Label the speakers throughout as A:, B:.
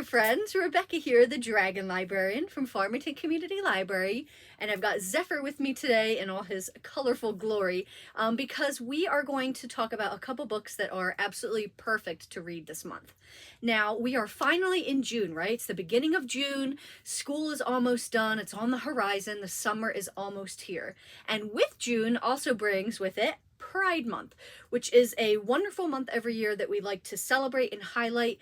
A: friends. Rebecca here, the Dragon Librarian from Farmington Community Library, and I've got Zephyr with me today in all his colorful glory because we are going to talk about a couple books that are absolutely perfect to read this month. Now, we are finally in June, right? It's the beginning of June. School is almost done. It's on the horizon. The summer is almost here. And with June also brings with it Pride Month, which is a wonderful month every year that we like to celebrate and highlight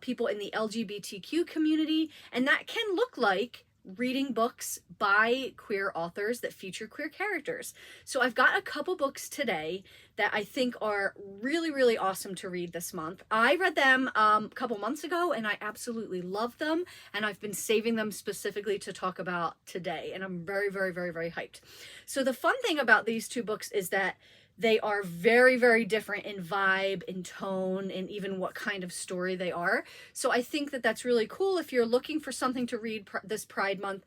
A: people in the LGBTQ community, and that can look like reading books by queer authors that feature queer characters. So I've got a couple books today that I think are really, really awesome to read this month. I read them a couple months ago and I absolutely love them, and I've been saving them specifically to talk about today, and I'm very, very, very, very hyped. So the fun thing about these two books is that they are very, very different in vibe, in tone, and even what kind of story they are. So I think that that's really cool if you're looking for something to read this Pride Month,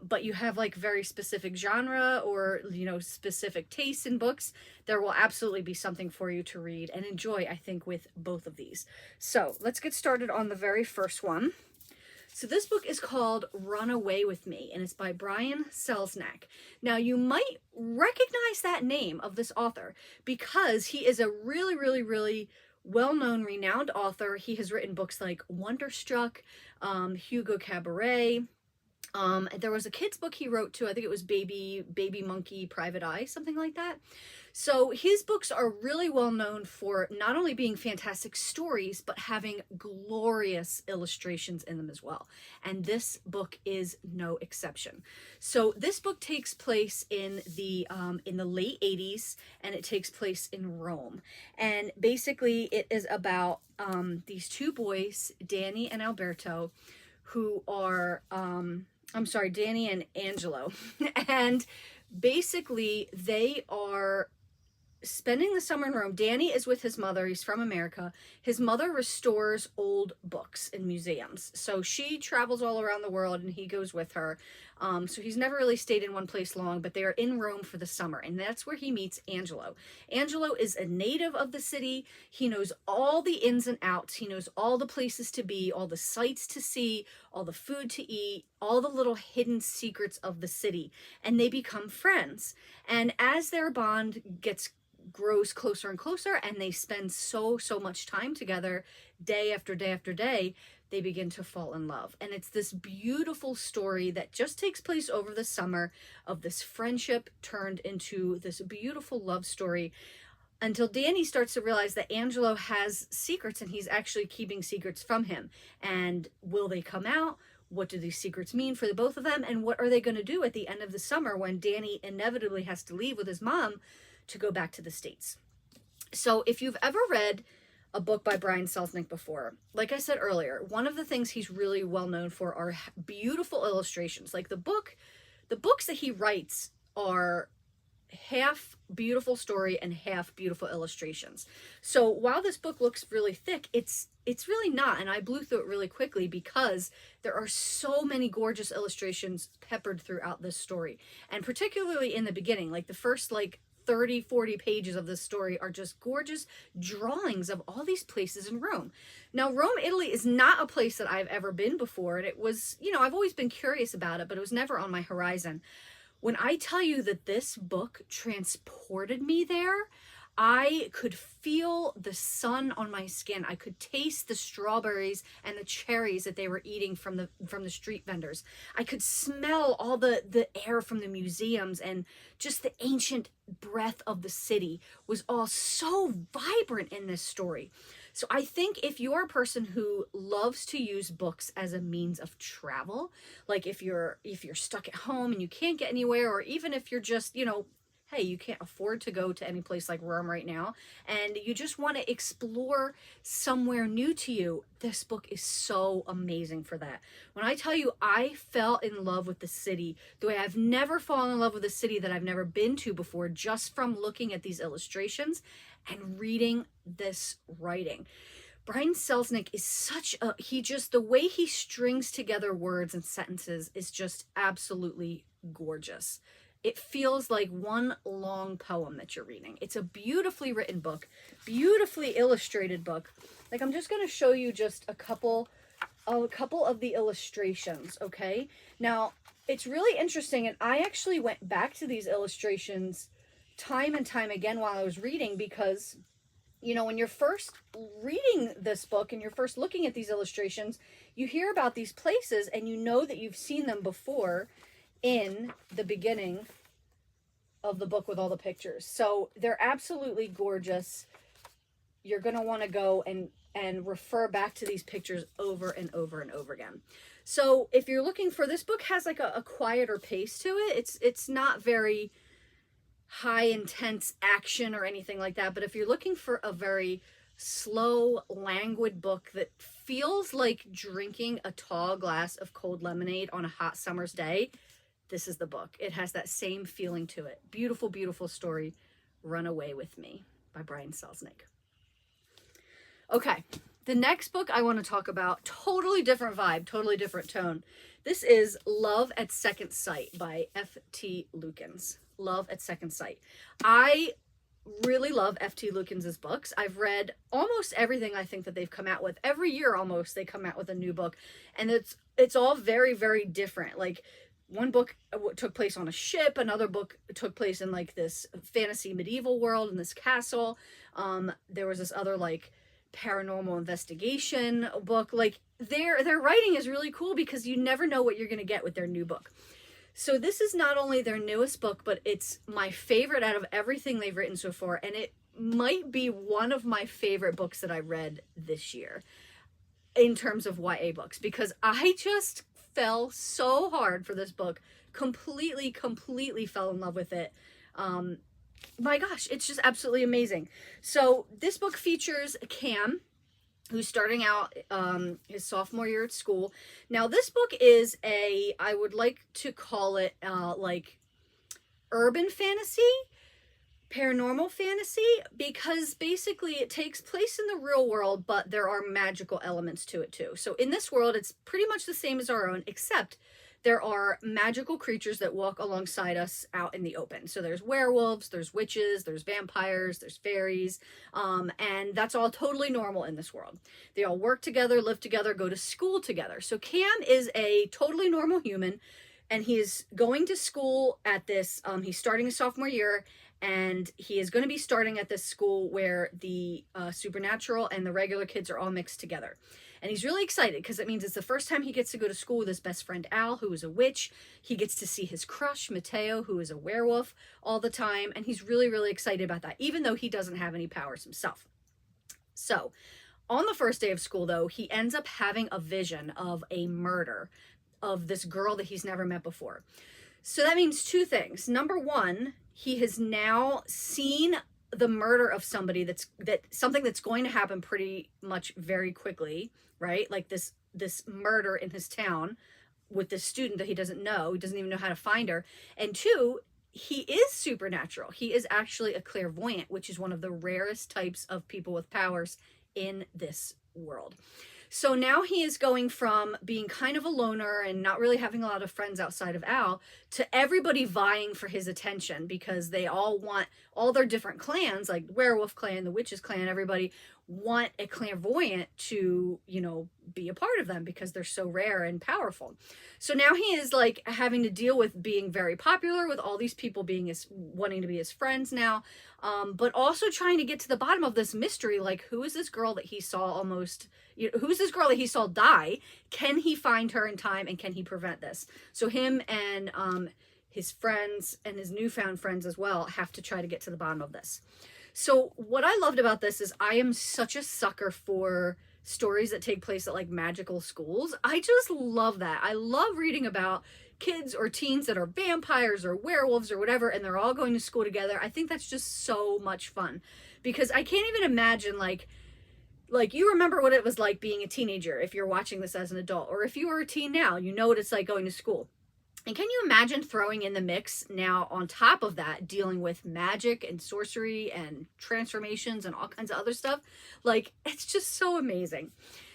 A: but you have like very specific genre or, specific tastes in books. There will absolutely be something for you to read and enjoy, I think, with both of these. So let's get started on the very first one. So this book is called Run Away With Me, and it's by Brian Selznick. Now, you might recognize that name of this author because he is a really, really, really well-known, renowned author. He has written books like Wonderstruck, Hugo Cabaret. There was a kid's book he wrote too. I think it was Baby Monkey, Private Eye, something like that. So his books are really well known for not only being fantastic stories, but having glorious illustrations in them as well. And this book is no exception. So this book takes place in the late 80s, and it takes place in Rome. And basically it is about these two boys, Danny and Alberto, who are Danny and Angelo. And basically they are spending the summer in Rome. Danny is with his mother. He's from America. His mother restores old books in museums. So she travels all around the world and he goes with her. So he's never really stayed in one place long, but they are in Rome for the summer. And that's where he meets Angelo. Angelo is a native of the city. He knows all the ins and outs. He knows all the places to be, all the sights to see, all the food to eat, all the little hidden secrets of the city. And they become friends. And as their bond grows closer and closer, and they spend so much time together, day after day after day, they begin to fall in love. And it's this beautiful story that just takes place over the summer of this friendship turned into this beautiful love story, until Danny starts to realize that Angelo has secrets and he's actually keeping secrets from him. And will they come out? What do these secrets mean for the both of them? And what are they going to do at the end of the summer when Danny inevitably has to leave with his mom to go back to the States? So if you've ever read a book by Brian Selznick before, like I said earlier, one of the things he's really well known for are beautiful illustrations. Like the books that he writes are half beautiful story and half beautiful illustrations. So while this book looks really thick, it's really not, and I blew through it really quickly because there are so many gorgeous illustrations peppered throughout this story. And particularly in the beginning, like the first 30-40 pages of this story are just gorgeous drawings of all these places in Rome. Now, Rome, Italy is not a place that I've ever been before, and it was, I've always been curious about it, but it was never on my horizon. When I tell you that this book transported me there, I could feel the sun on my skin. I could taste the strawberries and the cherries that they were eating from the street vendors. I could smell all the air from the museums, and just the ancient breath of the city was all so vibrant in this story. So I think if you're a person who loves to use books as a means of travel, like if you're stuck at home and you can't get anywhere, or even if you're just, hey, you can't afford to go to any place like Rome right now, and you just want to explore somewhere new to you, this book is so amazing for that. When I tell you I fell in love with the city the way I've never fallen in love with a city that I've never been to before, just from looking at these illustrations and reading this writing. Brian Selznick is the way he strings together words and sentences is just absolutely gorgeous. It feels like one long poem that you're reading. It's a beautifully written book, beautifully illustrated book. Like, I'm just going to show you just a couple a couple of the illustrations, okay? Now, it's really interesting, and I actually went back to these illustrations time and time again while I was reading, because, you know, when you're first reading this book and you're first looking at these illustrations, you hear about these places and you know that you've seen them before in the beginning of the book with all the pictures. So they're absolutely gorgeous. You're going to want to go and refer back to these pictures over and over and over again. So if you're looking for, this book has like a quieter pace to it. It's not very high intense action or anything like that, but if you're looking for a very slow, languid book that feels like drinking a tall glass of cold lemonade on a hot summer's day, this is the book. It has that same feeling to it. Beautiful, beautiful story. Run Away With Me by Brian Selznick. Okay, the next book I want to talk about, totally different vibe, totally different tone. This is Love at Second Sight by F.T. Lukens. Love at Second Sight. I really love F.T. Lukens' books. I've read almost everything I think that they've come out with. Every year almost they come out with a new book, and it's all very, very different. Like, one book took place on a ship, another book took place in like this fantasy medieval world in this castle. There was this other like paranormal investigation book. Like, their writing is really cool because you never know what you're going to get with their new book. So this is not only their newest book, but it's my favorite out of everything they've written so far, and it might be one of my favorite books that I read this year in terms of YA books, because I just fell so hard for this book. Completely fell in love with it. My gosh, it's just absolutely amazing. So this book features Cam, who's starting out his sophomore year at school. Now, this book is I would like to call it like urban fantasy, paranormal fantasy, because basically it takes place in the real world, but there are magical elements to it too. So in this world, it's pretty much the same as our own, except there are magical creatures that walk alongside us out in the open. So there's werewolves, there's witches, there's vampires, there's fairies, and that's all totally normal in this world. They all work together, live together, go to school together. So Cam is a totally normal human, and he's going to school at this, he's starting his sophomore year, and he is going to be starting at this school where the supernatural and the regular kids are all mixed together. And he's really excited because it means it's the first time he gets to go to school with his best friend Al, who is a witch. He gets to see his crush, Mateo, who is a werewolf all the time. And he's really, really excited about that, even though he doesn't have any powers himself. So on the first day of school, though, he ends up having a vision of a murder of this girl that he's never met before. So that means two things. Number one, he has now seen the murder of somebody something that's going to happen pretty much very quickly, right? Like this murder in his town with this student that he doesn't know. He doesn't even know how to find her. And two, he is supernatural. He is actually a clairvoyant, which is one of the rarest types of people with powers in this world. So now he is going from being kind of a loner and not really having a lot of friends outside of Al to everybody vying for his attention, because they all want, all their different clans, like werewolf clan, the witches clan, everybody want a clairvoyant to, you know, be a part of them because they're so rare and powerful. So now he is like having to deal with being very popular, with all these people being wanting to be his friends now, but also trying to get to the bottom of this mystery. Like, who is this girl that he saw who's this girl that he saw die? Can he find her in time, and can he prevent this? So him and his friends and his newfound friends as well have to try to get to the bottom of this. So what I loved about this is I am such a sucker for stories that take place at like magical schools. I just love that. I love reading about kids or teens that are vampires or werewolves or whatever, and they're all going to school together. I think that's just so much fun, because I can't even imagine like you remember what it was like being a teenager if you're watching this as an adult, or if you are a teen now, you know what it's like going to school. And can you imagine throwing in the mix now on top of that, dealing with magic and sorcery and transformations and all kinds of other stuff? Like, it's just so amazing.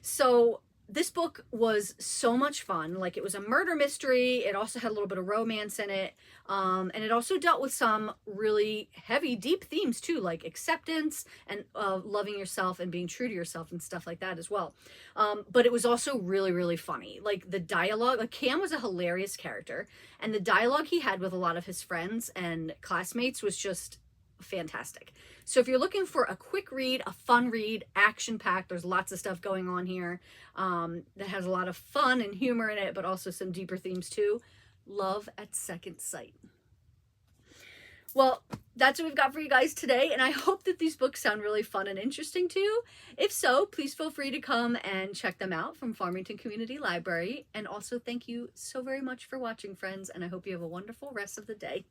A: So this book was so much fun. Like, it was a murder mystery. It also had a little bit of romance in it. And it also dealt with some really heavy, deep themes too, like acceptance and loving yourself and being true to yourself and stuff like that as well. But it was also really, really funny. Like, the dialogue, like, Cam was a hilarious character, and the dialogue he had with a lot of his friends and classmates was just fantastic. So if you're looking for a quick read, a fun read, action-packed, there's lots of stuff going on here that has a lot of fun and humor in it, but also some deeper themes too. Love at Second Sight. Well, that's what we've got for you guys today, and I hope that these books sound really fun and interesting to you. If so, please feel free to come and check them out from Farmington Community Library. And also, thank you so very much for watching, friends, and I hope you have a wonderful rest of the day.